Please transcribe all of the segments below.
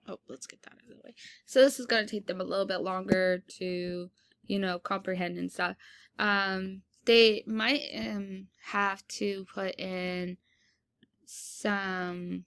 Oh, let's get that out of the way. So this is going to take them a little bit longer to, comprehend and stuff. They might have to put in some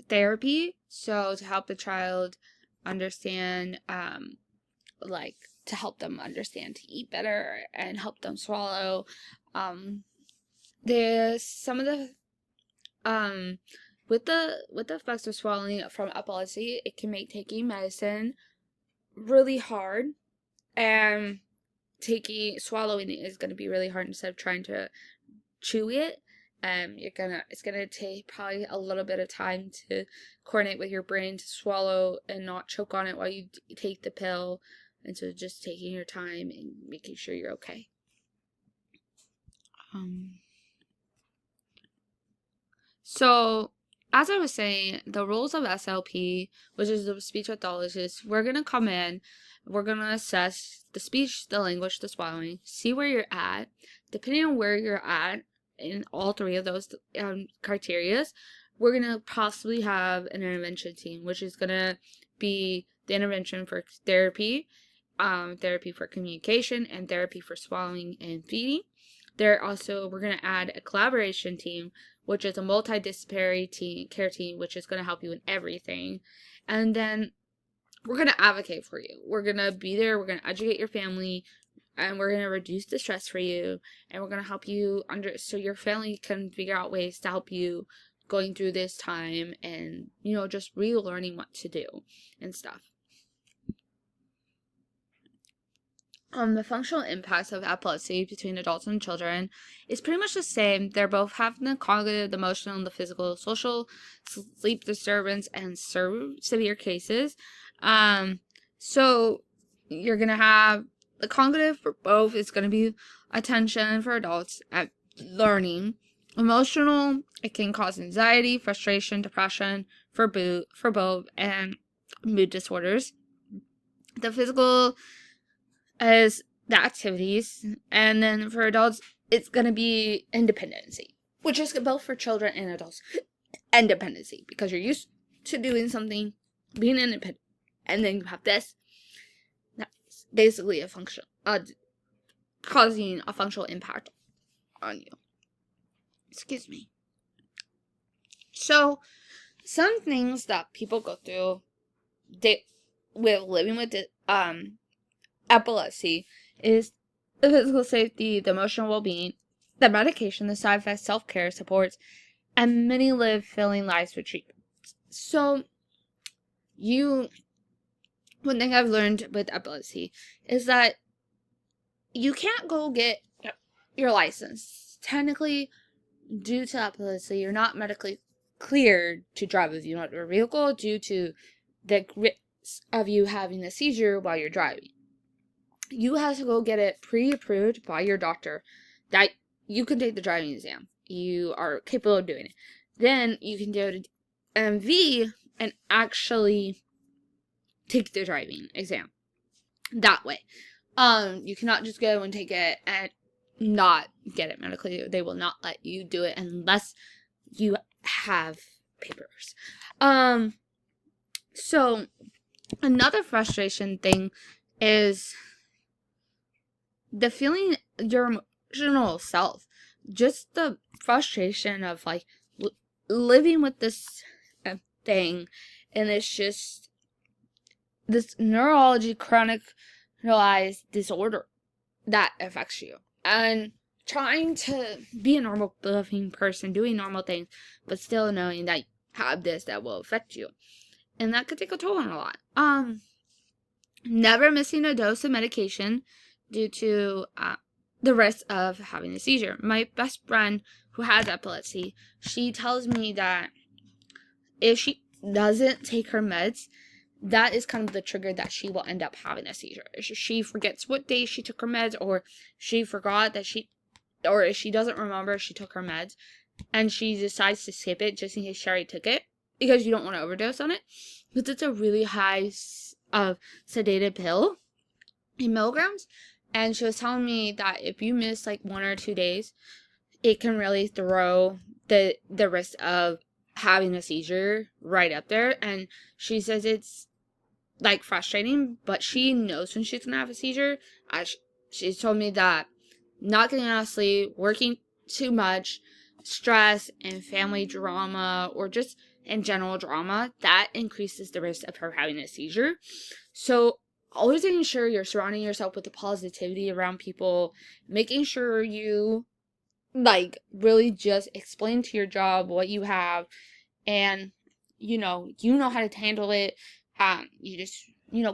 therapy, so to help the child understand, like, to help them understand to eat better and help them swallow. There's some of the with the effects of swallowing from epilepsy, it can make taking medicine really hard, and swallowing it is going to be really hard instead of trying to chew it. It's gonna take probably a little bit of time to coordinate with your brain to swallow and not choke on it while you take the pill, and so just taking your time and making sure you're okay. So, as I was saying, the roles of SLP, which is the speech pathologist, we're going to come in, we're going to assess the speech, the language, the swallowing, see where you're at. Depending on where you're at in all three of those criteria, we're going to possibly have an intervention team, which is going to be the intervention for therapy, therapy for communication, and therapy for swallowing and feeding. We're going to add a collaboration team, which is a multidisciplinary care team, which is going to help you in everything. And then we're going to advocate for you. We're going to be there. We're going to educate your family, and we're going to reduce the stress for you. And we're going to help you so your family can figure out ways to help you going through this time and, just relearning what to do and stuff. The functional impacts of epilepsy between adults and children is pretty much the same. They're both having the cognitive, the emotional, and the physical, social, sleep disturbance, and severe cases. So you're going to have the cognitive for both is going to be attention for adults at learning. Emotional, it can cause anxiety, frustration, depression for both, and mood disorders. The physical is the activities, and then for adults, it's going to be independency, which is both for children and adults. Independency, because you're used to doing something, being independent, and then you have this. That's basically a function, causing a functional impact on you. Excuse me. So, some things that people go through, with living with epilepsy, is the physical safety, the emotional well-being, the medication, the side effects, self-care, supports, and many live filling lives with treatment. So, one thing I've learned with epilepsy is that you can't go get your license. Technically, due to epilepsy, you're not medically cleared to drive a motor vehicle due to the risk of you having a seizure while you're driving. You have to go get it pre-approved by your doctor that you can take the driving exam. You are capable of doing it. Then you can do to MV and actually take the driving exam that way. You cannot just go and take it and not get it medically. They will not let you do it unless you have papers. So another frustration thing is the feeling, your emotional self, just the frustration of like living with this thing, and it's just this neurology chronicalized disorder that affects you, and trying to be a normal living person, doing normal things, but still knowing that you have this that will affect you, and that could take a toll on a lot. Never missing a dose of medication due to the risk of having a seizure. My best friend who has epilepsy, she tells me that if she doesn't take her meds, that is kind of the trigger that she will end up having a seizure. If she forgets what day she took her meds, or she forgot that or if she doesn't remember she took her meds, and she decides to skip it just in case she already took it, because you don't want to overdose on it, because it's a really high sedated pill in milligrams. And she was telling me that if you miss like 1 or 2 days, it can really throw the risk of having a seizure right up there. And she says it's like frustrating, but she knows when she's gonna have a seizure. She's told me that not getting enough sleep, working too much, stress, and family drama, or just in general drama, that increases the risk of her having a seizure. So always making sure you're surrounding yourself with the positivity around people, making sure you like really just explain to your job what you have, and you know how to handle it. You just,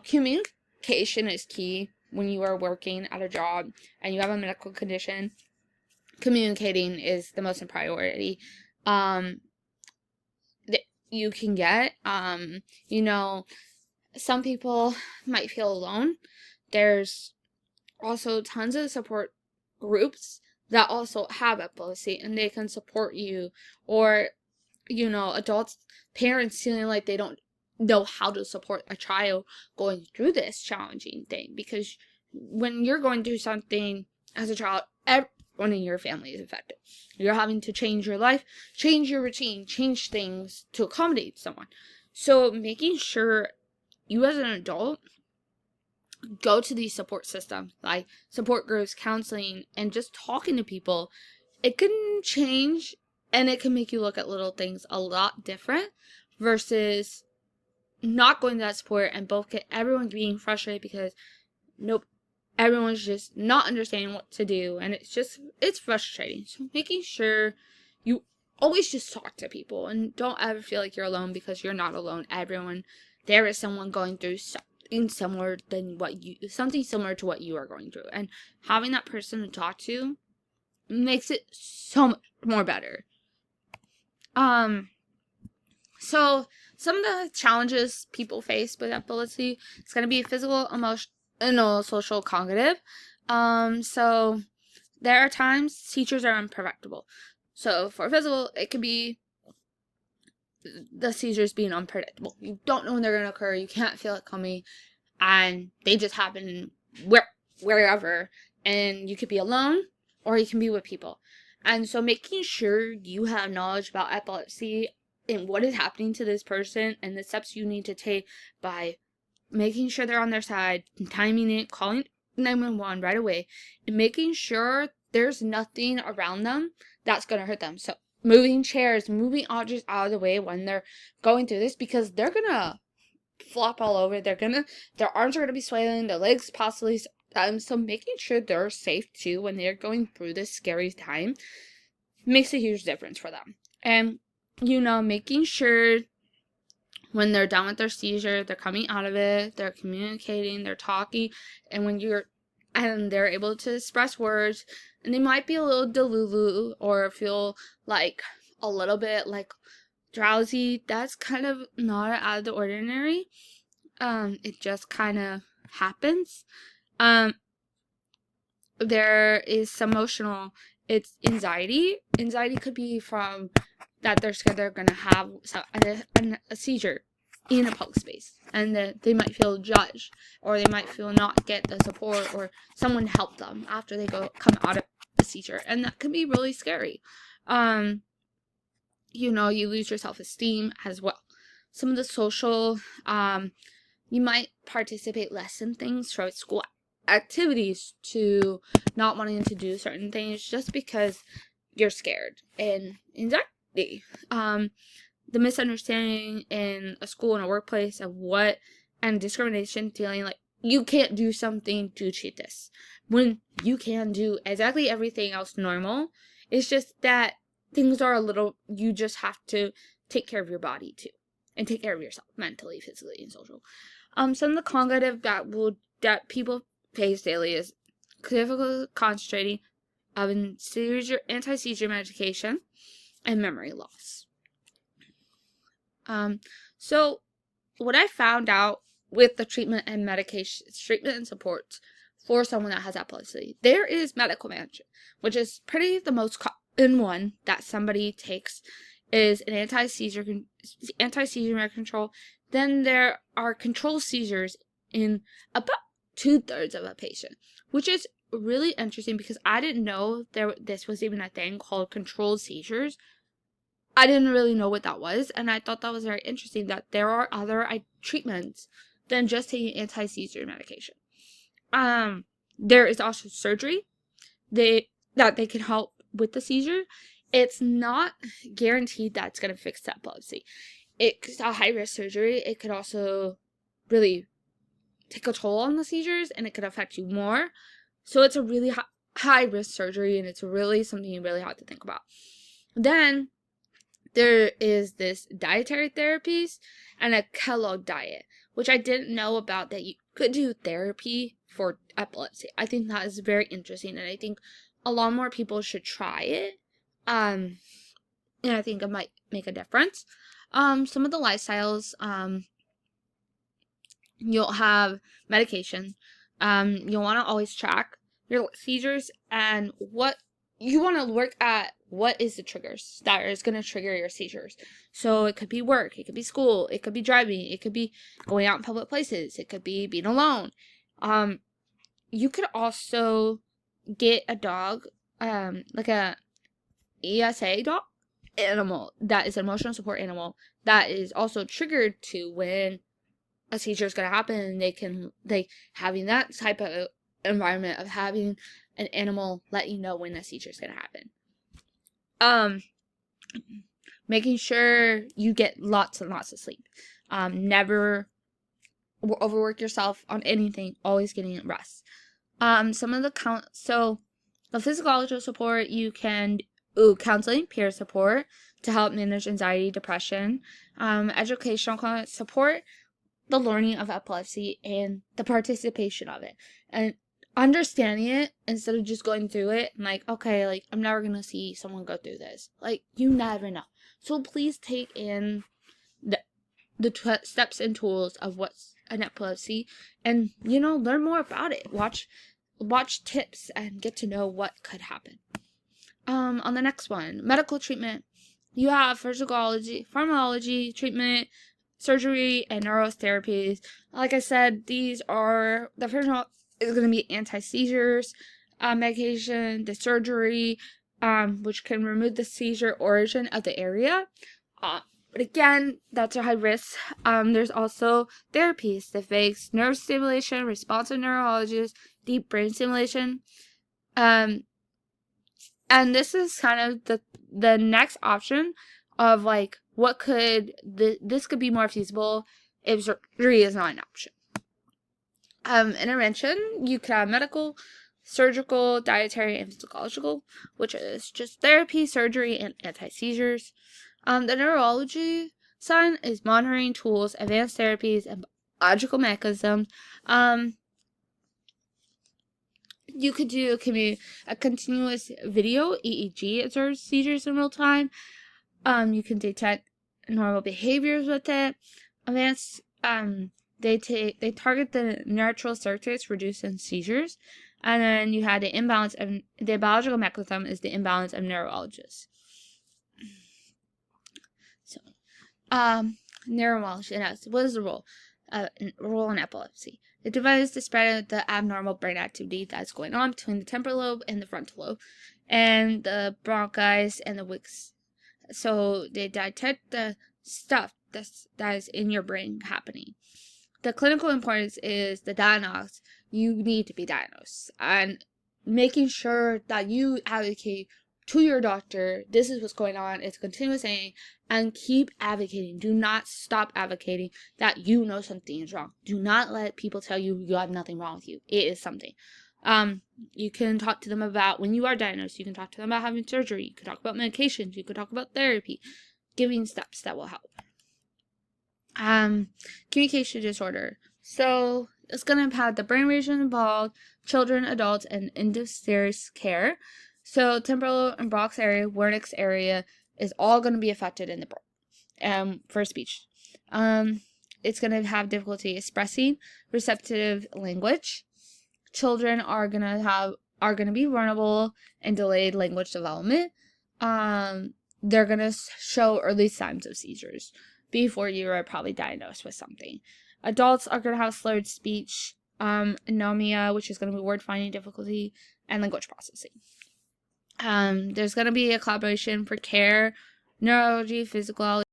communication is key when you are working at a job and you have a medical condition. Communicating is the most priority that you can get. Some people might feel alone. There's also tons of support groups that also have epilepsy, and they can support you. Or adults, parents feeling like they don't know how to support a child going through this challenging thing, because when you're going through something as a child, everyone in your family is affected. You're having to change your life, change your routine, change things to accommodate someone. So making sure you as an adult go to these support systems, like support groups, counseling, and just talking to people, it can change, and it can make you look at little things a lot different versus not going to that support and both get everyone being frustrated because everyone's just not understanding what to do, and it's frustrating. So making sure you always just talk to people and don't ever feel like you're alone, because you're not alone. There is someone going through something similar to what you are going through, and having that person to talk to makes it so much more better. So some of the challenges people face with epilepsy, it's going to be physical, emotional, social, cognitive. So there are times seizures are unpredictable. So for physical, it could be the seizures being unpredictable. You don't know when they're going to occur. You can't feel it coming, and they just happen wherever. And you could be alone, or you can be with people. And so making sure you have knowledge about epilepsy and what is happening to this person, and the steps you need to take by making sure they're on their side, timing it, calling 911 right away, and making sure there's nothing around them that's going to hurt them. So moving chairs, moving objects out of the way when they're going through this, because they're going to flop all over. Their arms are going to be swelling, their legs possibly. So making sure they're safe too when they're going through this scary time makes a huge difference for them. And, making sure when they're done with their seizure, they're coming out of it, they're communicating, they're talking, and they're able to express words, and they might be a little delulu or feel like a little bit like drowsy. That's kind of not out of the ordinary. It just kind of happens. There is some emotional, it's anxiety. Anxiety could be from that they're scared they're going to have a seizure in a public space, and that they might feel judged, or they might feel not get the support or someone help them after they come out of a seizure, and that can be really scary. You lose your self-esteem as well. Some of the social, you might participate less in things from school activities to not wanting to do certain things just because you're scared. And anxiety, the misunderstanding in a school and a workplace of and discrimination, feeling like you can't do something to cheat this when you can do exactly everything else normal. It's just that things are you just have to take care of your body too, and take care of yourself mentally, physically, and social. Some of the cognitive that people face daily is difficult concentrating, anti-seizure medication, and memory loss. So what I found out with the treatment and support for someone that has epilepsy, there is medical management, which is pretty the most common one that somebody takes, is an anti-seizure control. Then there are control seizures in about 2/3 of a patient, which is really interesting because I didn't know this was even a thing called controlled seizures I didn't really know what that was, and I thought that was very interesting that there are other treatments than just taking anti-seizure medication. There is also surgery that they can help with the seizure. It's not guaranteed that it's going to fix the epilepsy. It's a high-risk surgery. It could also really take a toll on the seizures, and it could affect you more. So it's a really high-risk surgery, and it's really something you really have to think about. Then there is this dietary therapies and a Kellogg diet, which I didn't know about, that you could do therapy for epilepsy. I think that is very interesting, and I think a lot more people should try it. And I think it might make a difference. Some of the lifestyles, you'll have medication. You'll want to always track your seizures, and what you want to look at, what is the triggers that is going to trigger your seizures. So it could be work, it could be school, it could be driving, it could be going out in public places, it could be being alone. You could also get a dog, like a ESA dog animal that is an emotional support animal that is also triggered to when a seizure is going to happen. They having that type of environment of having an animal let you know when a seizure is going to happen. Making sure you get lots and lots of sleep. Never overwork yourself on anything. Always getting rest. Some of the the physiological support, you can counseling, peer support to help manage anxiety, depression, educational support, the learning of epilepsy and the participation of it, and understanding it instead of just going through it and like, okay, like I'm never gonna see someone go through this. Like, you never know. So please take in the steps and tools of what's an epilepsy, and learn more about it. Watch tips and get to know what could happen. On the next one, medical treatment, you have pharmacology treatment, surgery, and neurotherapies. Like I said, these are the first one is going to be anti-seizures medication, the surgery, which can remove the seizure origin of the area. But again, that's a high risk. There's also therapies that fix nerve stimulation, responsive neurologists, deep brain stimulation. And this is kind of the next option of like what could this could be more feasible if surgery is not an option. Intervention, you could have medical, surgical, dietary, and physiological, which is just therapy, surgery, and anti-seizures. The neurology side is monitoring tools, advanced therapies, and biological mechanisms. You could do a continuous video EEG observes seizures in real time. You can detect normal behaviors with it. Advanced, they target the natural circuits, reducing seizures. And then you had the imbalance of the biological mechanism is the imbalance of neurologists. So, neurology. What is the role? Role in epilepsy. It divides the spread of the abnormal brain activity that's going on between the temporal lobe and the frontal lobe, and the bronchi and the wicks. So they detect the stuff that is in your brain happening. The clinical importance is the diagnosis. You need to be diagnosed, and making sure that you advocate to your doctor. This is what's going on. It's continuous saying, and keep advocating. Do not stop advocating that you know something is wrong. Do not let people tell you you have nothing wrong with you. It is something. You can talk to them about when you are diagnosed. You can talk to them about having surgery. You can talk about medications. You can talk about therapy, giving steps that will help. Communication disorder. So it's going to impact the brain region involved, children, adults, and individuals care. So temporal and Broca's area, Wernicke's area is all going to be affected in the brain for speech. It's going to have difficulty expressing receptive language. Children are going to be vulnerable and delayed language development. They're going to show early signs of seizures before you are probably diagnosed with something. Adults are going to have slurred speech, anomia, which is going to be word finding difficulty, and language processing. There's going to be a collaboration for care neurology, physiology,